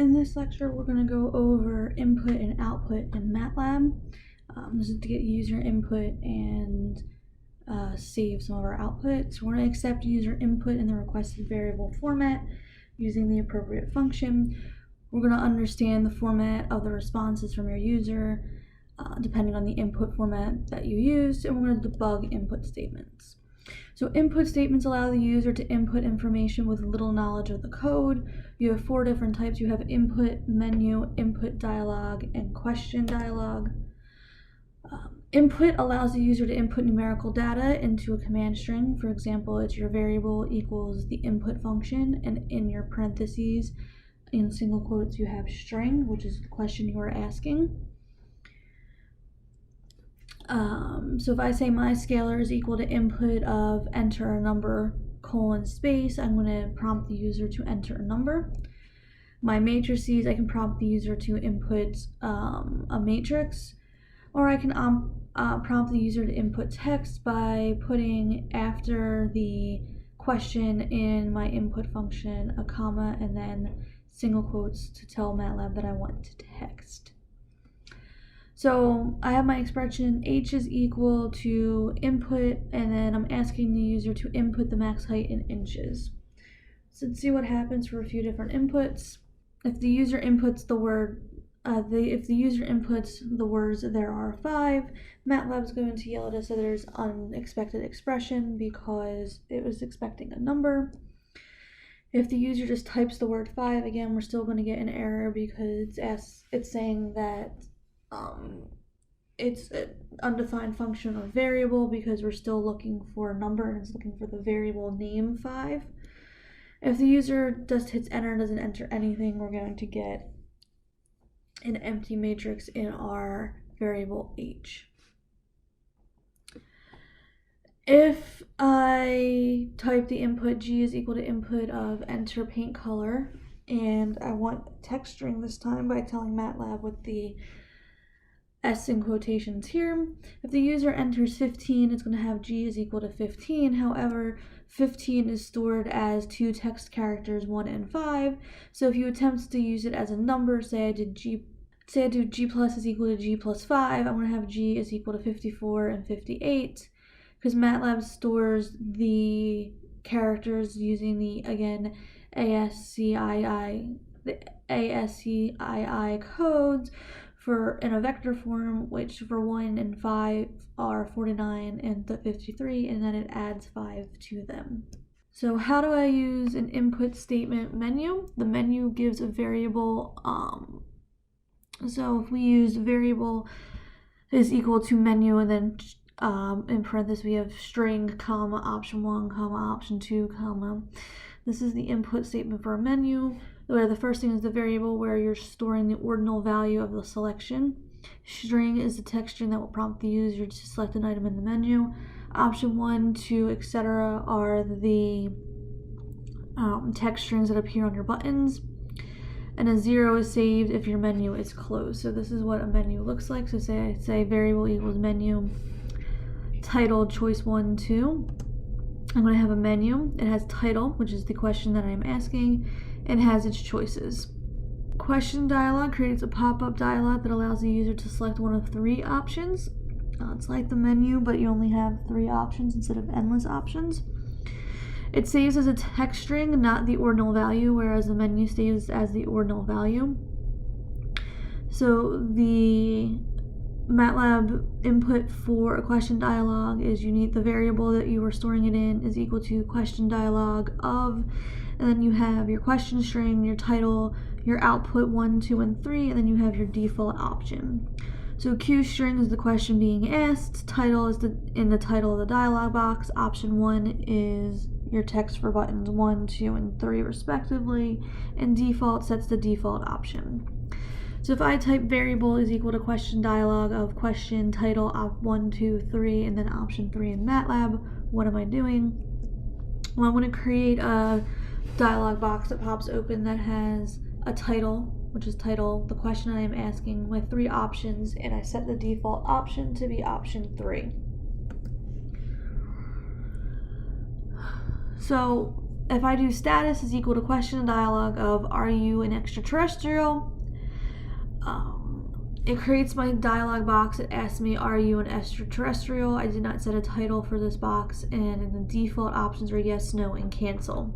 In this lecture, we're going to go over input and output in MATLAB. This is to get user input and save some of our output. So we're going to accept user input in the requested variable format using the appropriate function. We're going to understand the format of the responses from your user depending on the input format that you used, and we're going to debug input statements. So input statements allow the user to input information with little knowledge of the code. You have 4 different types. You have input, menu, input dialog, and question dialog. Input allows the user to input numerical data into a command string. For example, it's your variable equals the input function, and in your parentheses, in single quotes, you have string, which is the question you are asking. So if I say my scalar is equal to input of enter a number colon space, I'm going to prompt the user to enter a number. My matrices, I can prompt the user to input a matrix, or I can prompt the user to input text by putting after the question in my input function a comma and then single quotes to tell MATLAB that I want text. So I have my expression h is equal to input, and then I'm asking the user to input the max height in inches. So let's see what happens for a few different inputs. If the user inputs the word, if the user inputs the words there are 5, MATLAB is going to yell at us that there's unexpected expression because it was expecting a number. If the user just types the word 5, again, we're still going to get an error because it's saying that it's an undefined function or variable because we're still looking for a number and it's looking for the variable name 5. If the user just hits enter and doesn't enter anything, we're going to get an empty matrix in our variable h. If I type the input g is equal to input of enter paint color, and I want text string this time by telling MATLAB with the S in quotations here. If the user enters 15, it's going to have g is equal to 15. However, 15 is stored as 2 text characters, 1 and 5. So if you attempt to use it as a number, say I do g plus is equal to g plus 5, I'm going to have g is equal to 54 and 58, because MATLAB stores the characters using the, again, ASCII codes in a vector form, which for 1 and 5 are 49 and 53, and then it adds 5 to them. So how do I use an input statement menu? The menu gives a variable, so if we use variable is equal to menu, and then in parentheses we have string, comma, option 1, comma, option 2, comma. This is the input statement for a menu, where the first thing is the variable where you're storing the ordinal value of the selection. String is the text string that will prompt the user to select an item in the menu. Option 1, 2, etc. are the text strings that appear on your buttons. And a 0 is saved if your menu is closed. So this is what a menu looks like. So say variable equals menu, title choice 1, 2. I'm going to have a menu. It has title, which is the question that I'm asking, and has its choices. Question dialog creates a pop-up dialog that allows the user to select one of 3 options. It's like the menu, but you only have 3 options instead of endless options. It saves as a text string, not the ordinal value, whereas the menu saves as the ordinal value. So the MATLAB input for a question dialog is you need the variable that you are storing it in is equal to question dialog of, and then you have your question string, your title, your output 1, 2, and 3, and then you have your default option. So Q string is the question being asked, title is in the title of the dialog box, option 1 is your text for buttons 1, 2, and 3 respectively, and default sets the default option. So if I type variable is equal to question dialog of question title op 1, 2, 3, and then option 3 in MATLAB, what am I doing? Well, I'm going to create a dialog box that pops open that has a title, which is title, the question I am asking, with 3 options, and I set the default option to be option 3. So if I do status is equal to question dialog of are you an extraterrestrial, it creates my dialog box. It asks me, are you an extraterrestrial? I did not set a title for this box, and the default options are yes, no, and cancel.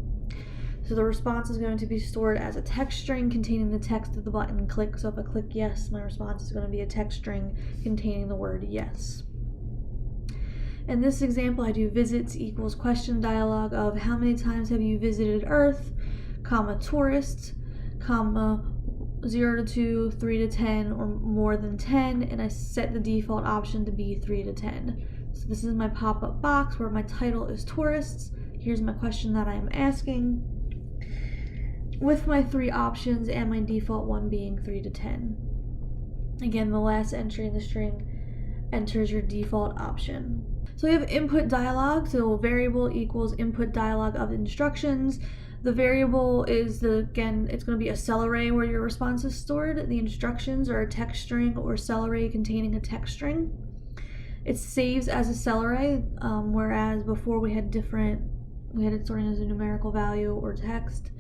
So the response is going to be stored as a text string containing the text of the button click. So if I click yes, my response is going to be a text string containing the word yes. In this example, I do visits equals question dialog of how many times have you visited Earth, comma, tourists, comma, 0 to 2, 3 to 10, or more than 10, and I set the default option to be 3 to 10. So this is my pop-up box where my title is tourists. Here's my question that I am asking, with my 3 options and my default one being 3 to 10. Again, the last entry in the string enters your default option. So we have input dialog, so variable equals input dialog of instructions. The variable is again, it's going to be a cell array where your response is stored. The instructions are a text string or cell array containing a text string. It saves as a cell array, whereas before we had it storing as a numerical value or text.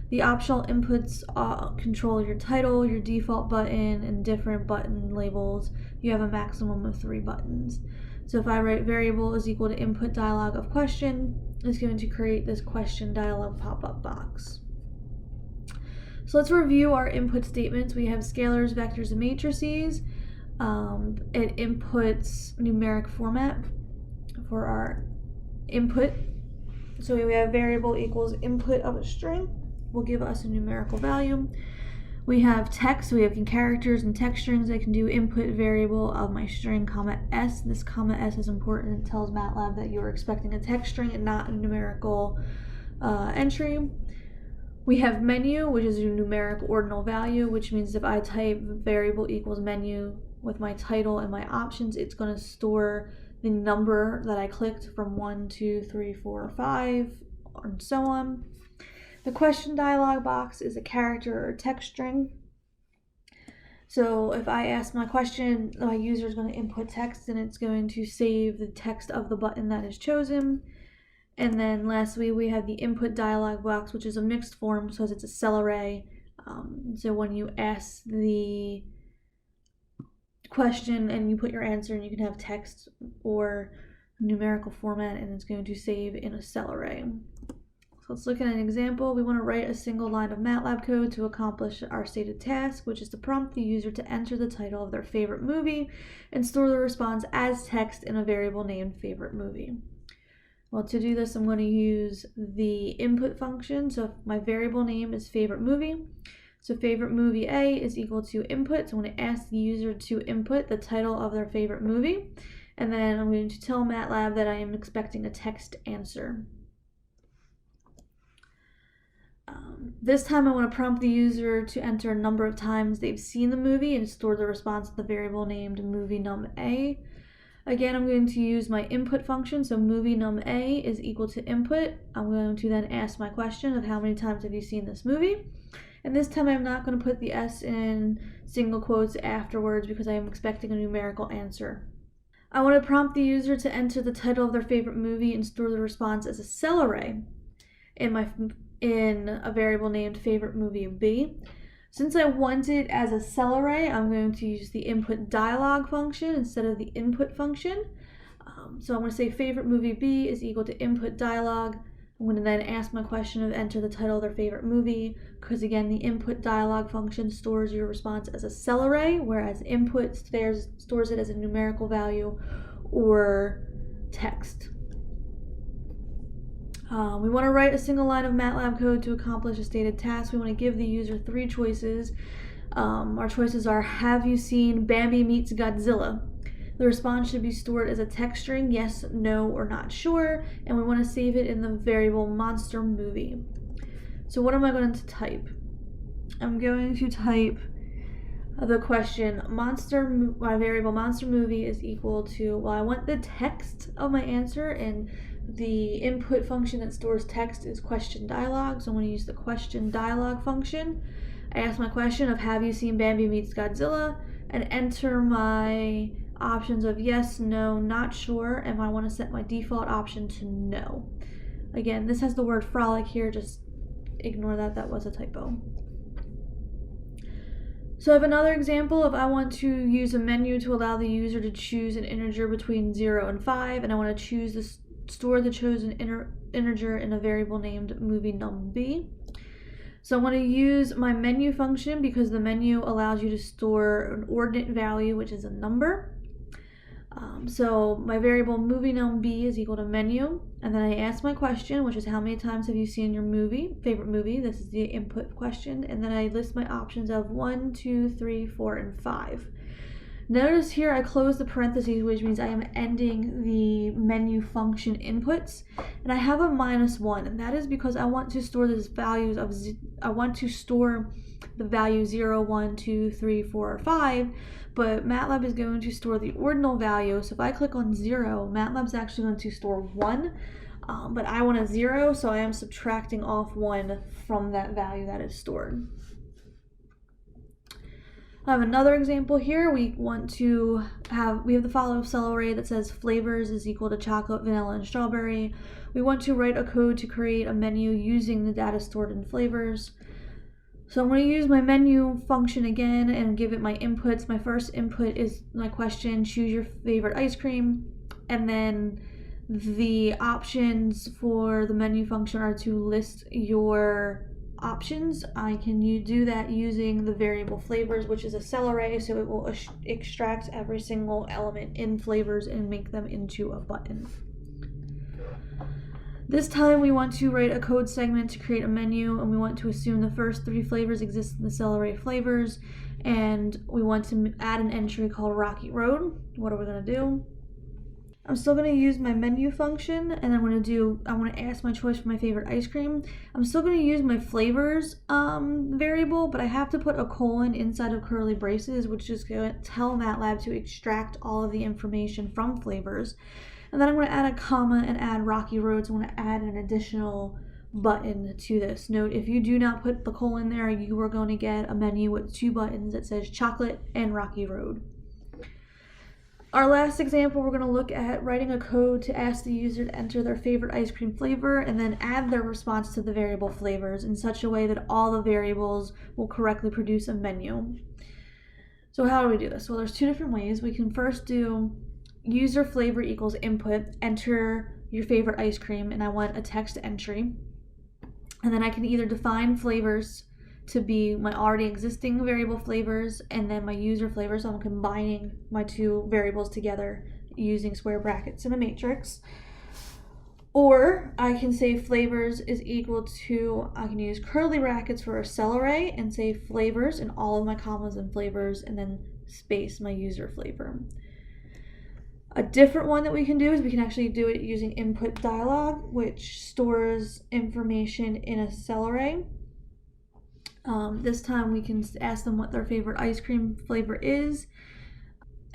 The optional inputs control your title, your default button, and different button labels. You have a maximum of 3 buttons. So if I write variable is equal to input dialog of question, it's going to create this question dialog pop-up box. So let's review our input statements. We have scalars, vectors, and matrices. It inputs numeric format for our input. So we have variable equals input of a string will give us a numerical value. We have text, we have characters and text strings. I can do input variable of my string, comma s. This comma s is important. It tells MATLAB that you're expecting a text string and not a numerical entry. We have menu, which is a numeric ordinal value, which means if I type variable equals menu with my title and my options, it's going to store the number that I clicked from 1, 2, 3, 4, 5, and so on. The question dialog box is a character or text string. So if I ask my question, my user is going to input text and it's going to save the text of the button that is chosen. And then lastly, we have the input dialog box, which is a mixed form, so it's a cell array. So when you ask the question and you put your answer, and you can have text or numerical format, and it's going to save in a cell array. So let's look at an example. We want to write a single line of MATLAB code to accomplish our stated task, which is to prompt the user to enter the title of their favorite movie and store the response as text in a variable named favorite movie. Well, to do this, I'm going to use the input function. So if my variable name is favorite movie, so favorite movie A is equal to input. So I'm going to ask the user to input the title of their favorite movie, and then I'm going to tell MATLAB that I am expecting a text answer. This time I want to prompt the user to enter a number of times they've seen the movie and store the response to the variable named movie num A. Again, I'm going to use my input function, so movie num A is equal to input. I'm going to then ask my question of how many times have you seen this movie. And this time I'm not going to put the S in single quotes afterwards because I am expecting a numerical answer. I want to prompt the user to enter the title of their favorite movie and store the response as a cell array in a variable named favorite movie B. Since I want it as a cell array, I'm going to use the input dialog function instead of the input function. So I'm going to say favorite movie B is equal to input dialog. I'm going to then ask my question of enter the title of their favorite movie, because again, the input dialog function stores your response as a cell array, whereas input stores it as a numerical value or text. We want to write a single line of MATLAB code to accomplish a stated task. We want to give the user 3 choices. Our choices are, have you seen Bambi Meets Godzilla? The response should be stored as a text string, yes, no, or not sure, and we want to save it in the variable monster movie. So what am I going to type? I'm going to type the question my variable monster movie is equal to, well, I want the text of my answer, and the input function that stores text is question dialog, so I'm going to use the question dialog function. I ask my question of have you seen Bambi Meets Godzilla, and enter my options of yes, no, not sure, and I want to set my default option to no. Again, this has the word frolic here, just ignore that, that was a typo. So I have another example of I want to use a menu to allow the user to choose an integer between 0 and 5, and I want to store the chosen integer in a variable named movie_num_b. So I'm going to use my menu function because the menu allows you to store an ordinate value, which is a number. So my variable movie_num_b is equal to menu, and then I ask my question, which is how many times have you seen your favorite movie? This is the input question, and then I list my options of 1, 2, 3, 4, and 5. Notice here I close the parentheses, which means I am ending the menu function inputs, and I have a -1, and that is because I want to store the value 0, 1, 2, 3, 4, or 5, but MATLAB is going to store the ordinal value. So if I click on 0, MATLAB's actually going to store 1, but I want a 0, so I am subtracting off 1 from that value that is stored. I have another example here. We have the follow cell array that says flavors is equal to chocolate, vanilla, and strawberry. We want to write a code to create a menu using the data stored in flavors. So I'm going to use my menu function again and give it my inputs. My first input is my question, choose your favorite ice cream, and then the options for the menu function are to list your options. I can do that using the variable flavors, which is a cell array, so it will extract every single element in flavors and make them into a button. This time we want to write a code segment to create a menu, and we want to assume the first 3 flavors exist in the cell array flavors, and we want to add an entry called Rocky Road. What are we going to do? I'm still going to use my menu function, and I want to ask my choice for my favorite ice cream. I'm still going to use my flavors variable, but I have to put a colon inside of curly braces, which is going to tell MATLAB to extract all of the information from flavors. And then I'm going to add a comma and add Rocky Road, so I'm going to add an additional button to this. Note, if you do not put the colon there, you are going to get a menu with 2 buttons that says chocolate and Rocky Road. Our last example, we're going to look at writing a code to ask the user to enter their favorite ice cream flavor and then add their response to the variable flavors in such a way that all the variables will correctly produce a menu. So how do we do this? Well, there's 2 different ways. We can first do user flavor equals input, enter your favorite ice cream, and I want a text entry. And then I can either define flavors to be my already existing variable flavors and then my user flavors, so I'm combining my 2 variables together using square brackets in a matrix. Or I can say flavors is equal to, I can use curly brackets for a cell array and say flavors in all of my commas and flavors, and then space my user flavor. A different one that we can do is we can actually do it using input dialog, which stores information in a cell array. This time we can ask them what their favorite ice cream flavor is,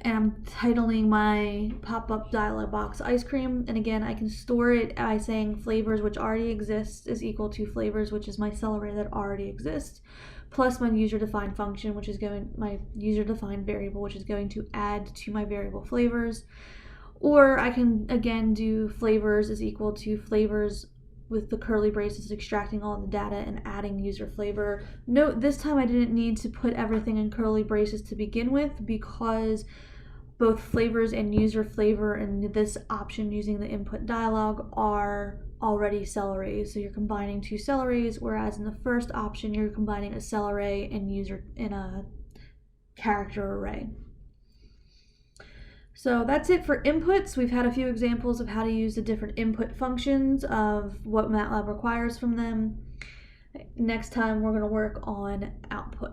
and I'm titling my pop-up dialog box ice cream, and again I can store it by saying flavors which already exist is equal to flavors, which is my cell array that already exists, plus my user-defined function, which is my user-defined variable, which is going to add to my variable flavors. Or I can again do flavors is equal to flavors with the curly braces, extracting all the data and adding user flavor. Note, this time I didn't need to put everything in curly braces to begin with because both flavors and user flavor in this option using the input dialog are already cell arrays. So you're combining 2 cell arrays, whereas in the first option you're combining a cell array and user in a character array. So that's it for inputs. We've had a few examples of how to use the different input functions of what MATLAB requires from them. Next time we're going to work on output.